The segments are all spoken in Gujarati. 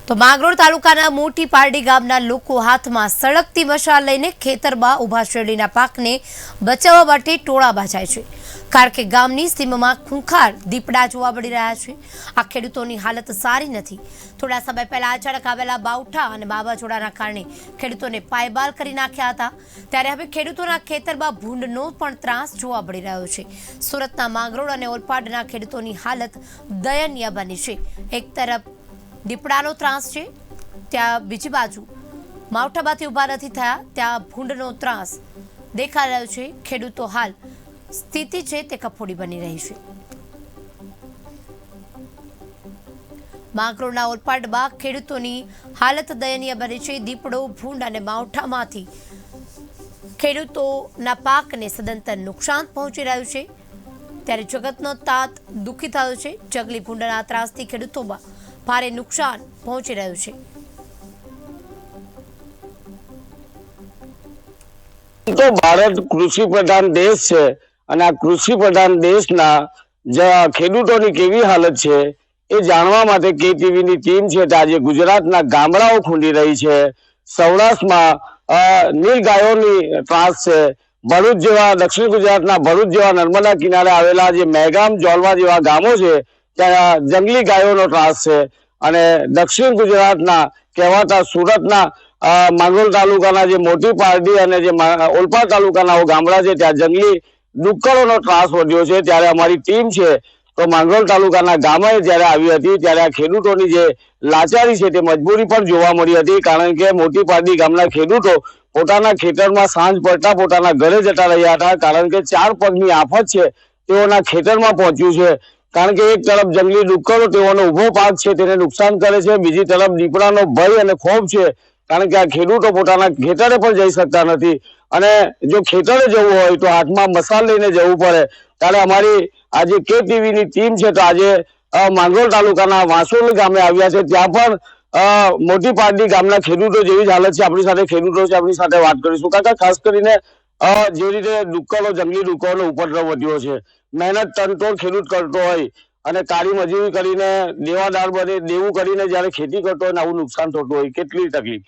તો માંગરોળ તાલુકાના મોટી પારડી ગામના લોકો હાથમાં સળગતી મશાલ લઈને ખેતરમાં ઊભા શેરડીના પાકને બચાવવા માટે ટોળા બાંધાય છે, કારણ કે ગામની સીમમાં ખૂંખાર દીપડા જોવા મળી રહ્યા છે। આ ખેડૂતોની હાલત સારી નથી। થોડા સમય પહેલા અચાનક આવેલા બાવઠા અને વાવાઝોડાના કારણે ખેડૂતોને પાયબાલ કરી નાખ્યા હતા, ત્યારે હવે ખેડૂતોના ખેતરમાં ભૂંડનો પણ ત્રાસ જોવા મળી રહ્યો છે। સુરતના માંગરોળ અને ઓલપાડના ખેડૂતોની હાલત દયનીય બની છે। એક તરફ દીપડાનો ત્રાસ છે, ત્યાં બીજી બાજુ માવઠામાંથી ઊભા નથી થયા, ત્યાં ભૂંડનો ત્રાસ દેખાઈ રહ્યો છે। ખેડૂતો હાલ સ્થિતિ છે તે કફોડી બની રહી છે। માંગરોળના ઓલપાડમાં ખેડૂતોની હાલત દયનીય બની છે। દીપડો, ભૂંડ અને માવઠામાંથી ખેડૂતોના પાકને સદંતર નુકસાન પહોંચી રહ્યું છે, ત્યારે જગતનો તાત દુઃખી થયો છે। જંગલી ભૂંડના ત્રાસથી ખેડૂતોમાં ભારે નુકસાન પહોંચી રહ્યું છે। તો ભારત કૃષિ પ્રધાન દેશ છે અને આ કૃષિ પ્રધાન દેશના ખેડૂતોની કેવી હાલત છે એ જાણવા માટે કેટીવીની ટીમ છે તે આજે ગુજરાતના ગામડાઓ ખૂંદી રહી છે। સૌરાષ્ટ્રમાં નીલગાયોની ત્રાસ છે। ભરૂચ જેવા દક્ષિણ ગુજરાતના ભરૂચ જેવા નર્મદા કિનારે આવેલા જે મહેગામ, જોલવા જેવા ગામો છે ત્યાં જંગલી ગાયોનો ત્રાસ છે। અને દક્ષિણ ગુજરાતના કહેવાતા સુરતના માંગરોળ તાલુકાના જે મોટી પારડી અને જે ઓલપાડ તાલુકાના ગામડા છે ત્યાં જંગલી ડુક્કરોનો ત્રાસ વધ્યો છે। ત્યારે અમારી ટીમ છે તો માંગરોળ તાલુકાના ગામે જ્યારે આવી હતી ત્યારે આ ખેડૂતોની જે લાચારી છે તે મજબૂરી પણ જોવા મળી હતી, કારણ કે મોટી પારડી ગામના ખેડૂતો પોતાના ખેતરમાં સાંજ પડતા પોતાના ઘરે જતા રહ્યા હતા, કારણ કે 4 પગની આફત છે તેઓના ખેતરમાં પહોંચ્યું છે। કારણ કે એક તરફ જંગલી ડુક્કરો તેઓનો ઉભો પાક છે તેને નુકસાન કરે છે, બીજી તરફ દીપડાનો ભય અને ખોફ છે, કારણ કે આ ખેડૂતો પોતાના ખેતરે પણ જઈ શકતા નથી અને જો ખેતરે જવું હોય તો હાથમાં મશાલ લઈને જવું પડે। ત્યારે અમારી આજે કેટીવીની ટીમ છે તો આજે માંગરોળ તાલુકાના વાંસોલ ગામે આવ્યા છે, ત્યાં પણ મોટી પારડી ગામના ખેડૂતો જેવી જ હાલત છે। આપણી સાથે ખેડૂતો છે, આપણી સાથે વાત કરીશું। કાકા, ખાસ કરીને જે રીતે ડુક્કરો, જંગલી ડુક્કરોનો ઉપદ્રવ વધ્યો છે, મહેનત તનતોડ ખેડૂત કરતો હોય અને કાળી મજૂરી કરીને દેવાદાર બને, દેવું કરીને જયારે ખેતી કરતો હોય આવું નુકસાન થતું હોય, કેટલી તકલીફ?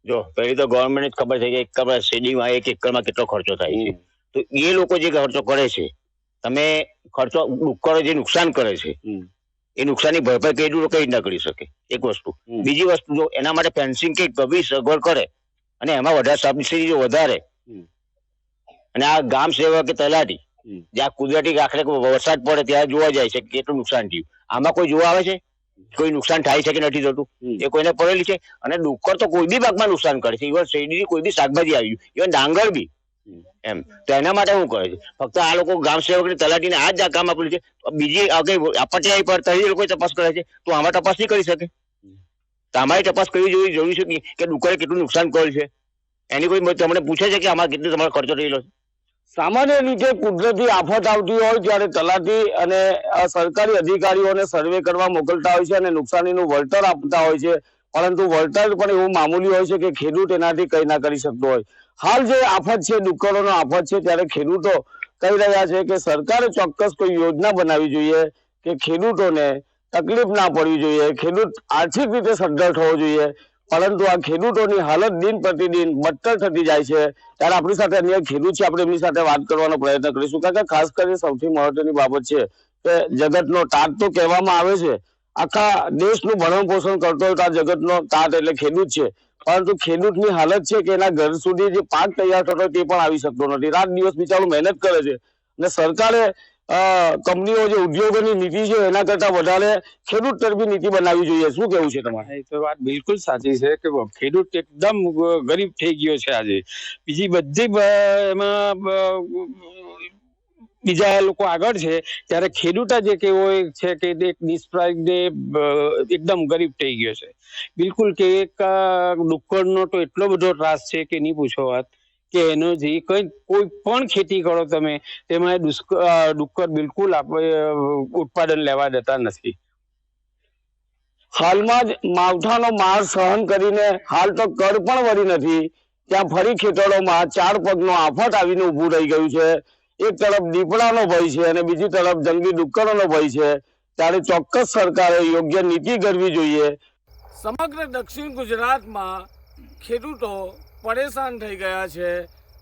જો પહેલી તો ગવર્મેન્ટ ખબર છે કે એકર શેરડીમાં 1 એકરમાં કેટલો ખર્ચો થાય છે, તો એ લોકો જે ખર્ચો કરે છે, તમે ખર્ચો ડુક્કરો જે નુકસાન કરે છે એ નુકસાનની ભરપાઈ ખેડૂતો કઈ રીતના કરી શકે, એક વસ્તુ। બીજી વસ્તુ, જો એના માટે ફેન્સિંગ કે ગભી સગવડ કરે અને એમાં વધારે સબસિડી વધારે, અને આ ગામ સેવક કે તલાટી જ્યાં કુદરતી આખરે વરસાદ પડે ત્યાં જોવા જાય છે કેટલું નુકસાન થયું, આમાં કોઈ જોવા આવે છે? કોઈ નુકસાન થાય છે કે નથી થતું એ કોઈને પડેલી છે? અને ડુક્કર તો કોઈ બી પાકમાં નુકસાન કરે છે, ઇવન શેરડી કોઈ બી શાકભાજી આવી ગયું, ઇવન ડાંગર બી એમ। તો એના માટે શું કરે છે? ફક્ત આ લોકો ગામ સેવક ને તલાટીને આ જ કામ આપેલું છે, બીજી આપત્તિ આવી પડતા એ લોકો તપાસ કરે છે, તો આમાં તપાસ નહીં કરી શકે? તો અમારી તપાસ કરવી જરૂરી છે કે ડુક્કરે કેટલું નુકસાન કર્યું છે, એની કોઈ તમને પૂછે છે કે આમાં કેટલો તમારો ખર્ચો થયેલો છે? સામાન્ય રીતે કુદરતી આફત આવતી હોય ત્યારે તલાટી અને સરકારી અધિકારીઓને સર્વે કરવા મોકલતા હોય છે અને નુકસાનીનું વળતર આપતા હોય છે, પરંતુ વળતર પણ એવું મામૂલી હોય છે કે ખેડૂત એનાથી કઈ ના કરી શકતો હોય। હાલ જે આફત છે, ડુક્કરોનો આફત છે, ત્યારે ખેડૂતો કહી રહ્યા છે કે સરકારે ચોક્કસ કોઈ યોજના બનાવવી જોઈએ કે ખેડૂતોને તકલીફ ના પડવી જોઈએ, ખેડૂત આર્થિક રીતે સદ્ધર થવો જોઈએ, પરંતુ આ ખેડૂતોની હાલત દિન પ્રતિદિન બદતર થતી જાય છે। ત્યારે આપણી સાથે અન્ય ખેડૂત છે, આપણે એમની સાથે વાત કરવાનો પ્રયત્ન કરીશું। કાકા, ખાસ કરીને સૌથી મહત્વની બાબત છે કે જગતનો તાત તો કહેવામાં આવે છે, આખા દેશનું ભરણ પોષણ કરતો હોય તો આ જગતનો તાત એટલે ખેડૂત છે, પરંતુ ખેડૂતની હાલત છે કે એના ઘર સુધી જે પાક તૈયાર થતો હોય તે પણ આવી શકતો નથી, રાત દિવસ બિચારો મહેનત કરે છે અને સરકારે કંપનીઓ જે ઉદ્યોગોની નીતિ છે એના કરતા વધારે ખેડૂત તરફી નીતિ બનાવવી જોઈએ। શું કેવું છે તમારે? એ તો વાત બિલકુલ સાચી છે કે ખેડૂત એકદમ ગરીબ થઈ ગયો છે આજે। બીજી બધી એમાં બીજા લોકો આગળ છે ત્યારે ખેડૂત જ એક એવો છે કે એક નિષ્પ્રાય એકદમ ગરીબ થઈ ગયો છે બિલકુલ। કે એક ડુક્કરનો તો એટલો બધો ત્રાસ છે કે નહીં પૂછો વાત, કે એનો જે કોઈ પણ ખેતી કરો તમે તેમાં ડુક્કર બિલકુલ ઉત્પાદન લેવા દેતા નથી। હાલમાં જ માવઠાનો માર સહન કરીને હાલ તો કર પણ વળી નથી, ત્યાં ફરી ખેતરોમાં 4 પગનો આફત આવીને ઊભું રહી ગયું છે। એક તરફ દીપડાનો ભય છે અને બીજી તરફ જંગલી ડુક્કરોનો ભય છે, ત્યારે ચોક્કસ સરકારે યોગ્ય નીતિ ઘડવી જોઈએ। સમગ્ર દક્ષિણ ગુજરાતમાં ખેડૂતો પરેશાન થઈ ગયા છે.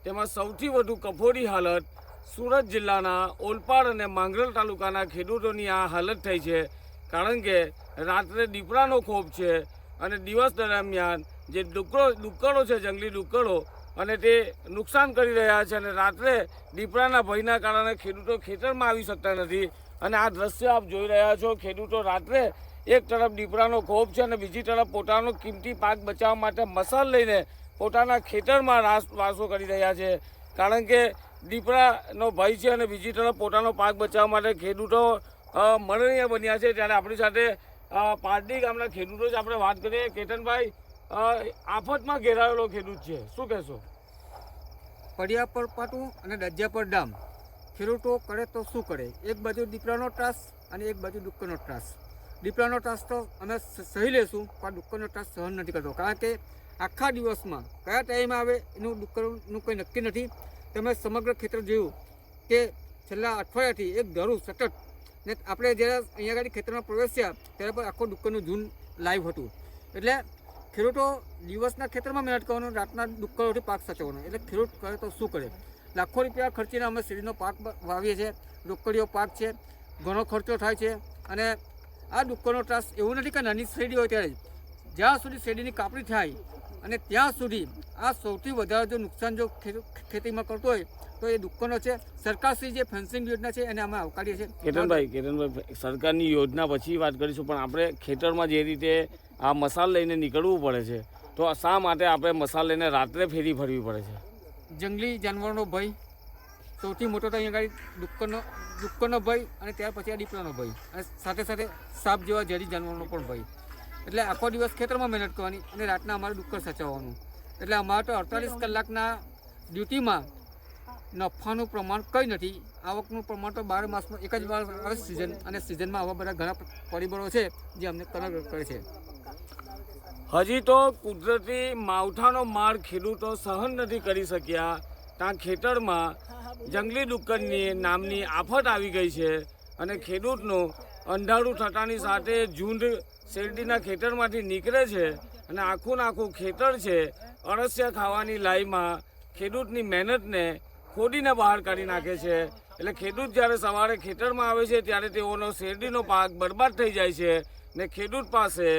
તેમાં સૌથી વધુ કફોડી હાલત સુરત જિલ્લાના ઓલપાડ અને માંગરોળ તાલુકાના ખેડૂતોની આ હાલત થઈ છે. કારણ કે રાત્રે દીપડાનો ખોફ છે અને દિવસ દરમિયાન જે ડુક્કરો છે, જંગલી ડુક્કરો, અને તે નુકસાન કરી રહ્યા છે. અને રાત્રે દીપડાના ભયના કારણે ખેડૂતો ખેતરમાં આવી શકતા નથી. અને આ દ્રશ્ય આપ જોઈ રહ્યા છો. ખેડૂતો રાત્રે એક તરફ દીપડાનો ખોફ છે અને બીજી તરફ પોતાનો કિંમતી પાક બચાવવા માટે મસાલ લઈને પોતાના ખેતરમાં વાસો કરી રહ્યા છે. કારણ કે દીપડાનો ભય છે અને બીજી તરફ પોતાનો પાક બચાવવા માટે ખેડૂતો મરણીય બન્યા છે. ત્યારે આપણી સાથે પારડી ગામના ખેડૂતો જ આપણે વાત કરીએ. કેતનભાઈ, આફતમાં ઘેરાયેલો ખેડૂત છે, શું કહેશો? પડિયા પર પાટું અને દજ્જા પર ડામ. ખેડૂતો કરે તો શું કરે? એક બાજુ દીપડાનો ત્રાસ અને એક બાજુ ડુક્કરનો ત્રાસ. દીપડાનો ત્રાસ તો અમે સહી લેશું, પણ ડુક્કરનો ત્રાસ સહન નથી કરતો. કારણ કે આખા દિવસમાં કયા ટાઈમ આવે એનું ડુક્કરનું કંઈ નક્કી નથી. તમે સમગ્ર ખેતર જોયું કે છેલ્લા અઠવાડિયાથી એક ધારું સતત, ને આપણે જ્યારે અહીંયા આગળ ખેતરમાં પ્રવેશ્યા ત્યારે પણ આખો ડુક્કરનું ઝુંડ લાઈવ હતું. એટલે ખેડૂતો દિવસના ખેતરમાં મહેનત કરવાનું, રાતના ડુક્કરોથી પાક સાચવવાનો. એટલે ખેડૂત કરે તો શું કરે? લાખો રૂપિયા ખર્ચીને અમે શેરડીનો પાક વાવીએ છીએ, ડુક્કરીઓ પાક છે, ઘણો ખર્ચો થાય છે. અને આ ડુક્કરનો ત્રાસ એવું નથી કે નાની શેરડી હોય ત્યારે જ, જ્યાં સુધી શેરડીની કાપણી થાય અને ત્યાં સુધી આ સૌથી વધારે જો નુકસાન જો ખેતીમાં કરતો હોય તો એ ડુક્કરનો છે. સરકારશ્રી જે ફેન્સિંગ યોજના છે એને અમે આવકારીએ છીએ. કેતનભાઈ, સરકારની યોજના પછી વાત કરીશું, પણ આપણે ખેતરમાં જે રીતે આ મસાલ લઈને નીકળવું પડે છે, તો શા માટે આપણે મસાલ લઈને રાત્રે ફેરી ફરવી પડે છે? જંગલી જાનવરનો ભય સૌથી મોટો તો અહીંયા આગળ ડુક્કરનો ભય, અને ત્યાર પછી આ દીપડાનો ભય, અને સાથે સાથે સાપ જેવા ઝેરી જાનવરનો પણ ભય. એટલે આખો દિવસ ખેતરમાં મહેનત કરવાની અને રાતના અમારે ડુક્કર સાચવવાનું. એટલે અમારે તો 48 કલાકના ડ્યુટીમાં નફાનું પ્રમાણ કંઈ નથી. આવકનું પ્રમાણ તો 12 માસમાં એક જ વાર આવે સિઝન, અને સિઝનમાં આવા બધા ઘણા પરિબળો છે જે અમને કલર કરે છે. હજી તો કુદરતી માવઠાનો માર ખેડૂતો સહન નથી કરી શક્યા. ત્યાં ખેતરમાં જંગલી ડુક્કરની નામની આફત આવી ગઈ છે અને ખેડૂતનું અંધારું થતાની સાથે ઝુંડ શેરડીના ખેતરમાંથી નીકળે છે અને આખું ખેતર છે અળસિયા ખાવાની લાઈમાં ખેડૂતની મહેનતને ખોડીને બહાર કાઢી નાખે છે. એટલે ખેડૂત જ્યારે સવારે ખેતરમાં આવે છે ત્યારે તેઓનો શેરડીનો પાક બરબાદ થઈ જાય છે ને ખેડૂત પાસે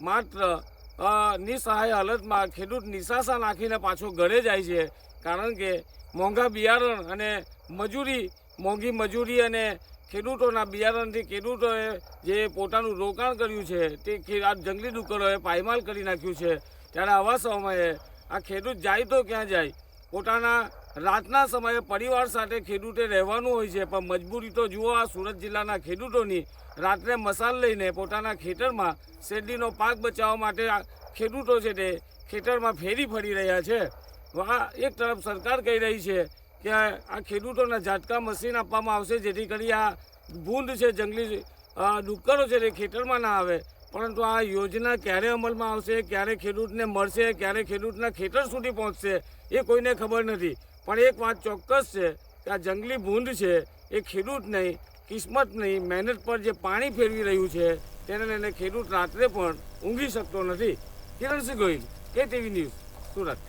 માત્ર નિસહાય હાલતમાં ખેડૂત નિશાસા નાખીને પાછો ઘરે જાય છે. કારણ કે મોંઘા બિયારણ અને મોંઘી મજૂરી અને ખેડૂતોના બિયારણથી ખેડૂતોએ જે પોતાનું રોકાણ કર્યું છે તે આ જંગલી ડુક્કરોએ પાયમાલ કરી નાખ્યું છે. ત્યારે આવા સમયે આ ખેડૂત જાય તો ક્યાં જાય? પોતાના રાતના સમયે પરિવાર સાથે ખેડૂતે રહેવાનું હોય છે, પણ મજબૂરી તો જુઓ આ સુરત જિલ્લાના ખેડૂતોની. રાત્રે મસાલ લઈને પોતાના ખેતરમાં શેરડીનો પાક બચાવવા માટે આ ખેડૂતો છે તે ખેતરમાં ફેરી ફરી રહ્યા છે. એક તરફ સરકાર કહી રહી છે કે આ ખેડૂતોના ઝાટકા મશીન આપવામાં આવશે, જેથી કરી આ ભૂંડ છે, જંગલી ડુક્કરો છે તે ખેતરમાં ના આવે. પરંતુ આ યોજના ક્યારે અમલમાં આવશે, ક્યારે ખેડૂતને મળશે, ક્યારે ખેડૂતના ખેતર સુધી પહોંચશે એ કોઈને ખબર નથી. પણ એક વાત ચોક્કસ છે કે આ જંગલી ભૂંડ છે એ ખેડૂત નહીં, કિસ્મત નહીં, મહેનત પર જે પાણી ફેરવી રહ્યું છે તેને લઈને ખેડૂત રાત્રે પણ ઊંઘી શકતો નથી. Kiransinh Gohil, KTV news, Surat.